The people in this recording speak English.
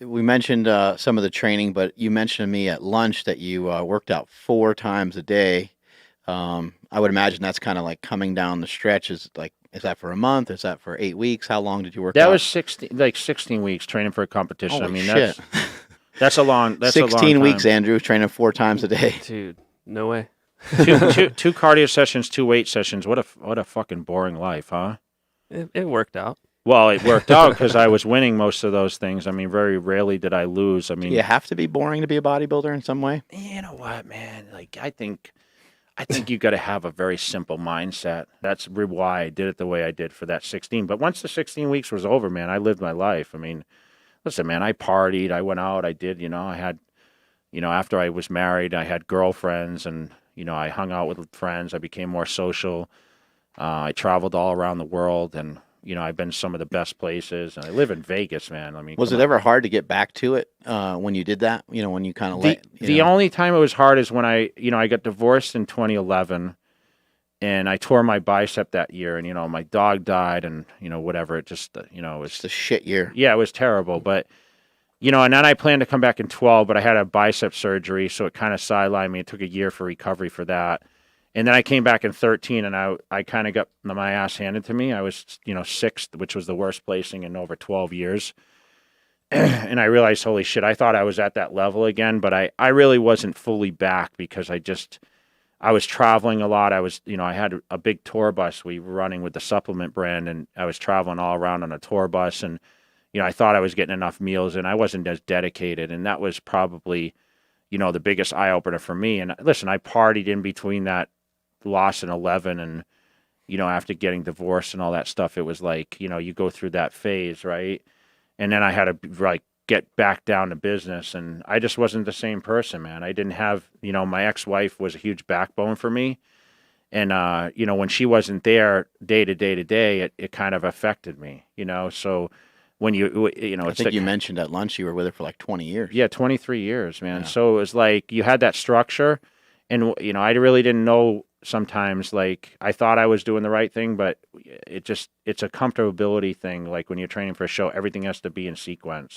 we mentioned some of the training, but you mentioned to me at lunch that you worked out 4 times a day. I would imagine that's kind of like coming down the stretch. Is that for a month? Is that for 8 weeks? How long did you work That out? was 16 weeks training for a competition. I Holy mean, shit! that's a long 16 weeks, time. Andrew, training 4 times a day. Dude, no way. Two cardio sessions, two weight sessions. What a fucking boring life, huh? It worked out. Well, it worked out because I was winning most of those things. I mean, very rarely did I lose. I Do mean, you have to be boring to be a bodybuilder in some way? you know what, man? Like, I think you got to have a very simple mindset. That's why I did it the way I did for that 16. But once the 16 weeks was over, man, I lived my life. I mean, listen, man, I partied, I went out, I did, I had, after I was married, I had girlfriends, and I hung out with friends. I became more social. I traveled all around the world, and I've been some of the best places. And I live in Vegas, man. I mean, Was come it on. ever hard to get back to it when you did that? When you kind of The only time it was hard is when I got divorced in 2011, and I tore my bicep that year, and my dog died, and whatever. It just it was it's a shit year. yeah, it was terrible. But and then I planned to come back in 12, but I had a bicep surgery, so it kind of sidelined me. It took a year for recovery for that. And then I came back in 13, and I kind of got my ass handed to me. I was, sixth, which was the worst placing in over 12 years. And I realized, holy shit, I thought I was at that level again, but I really wasn't fully back because I was traveling a lot. I was, I had a big tour bus. We were running with the supplement brand, and I was traveling all around on a tour bus. And, I thought I was getting enough meals, and I wasn't as dedicated. And that was probably, the biggest eye opener for me. And listen, I partied in between that loss in 11 and after getting divorced and all that stuff. It was like you go through that phase, right? And then I had to like get back down to business, and I just wasn't the same person, man. I didn't have my ex-wife was a huge backbone for me, and when she wasn't there day to day, it kind of affected me, so when I it's think like, you mentioned at lunch you were with her for like 20 years. yeah, 23 years, man. Yeah. So it was like you had that structure, and I really didn't know sometimes. Like I thought I was doing the right thing, but it's a comfortability thing. Like when you're training for a show, everything has to be in sequence.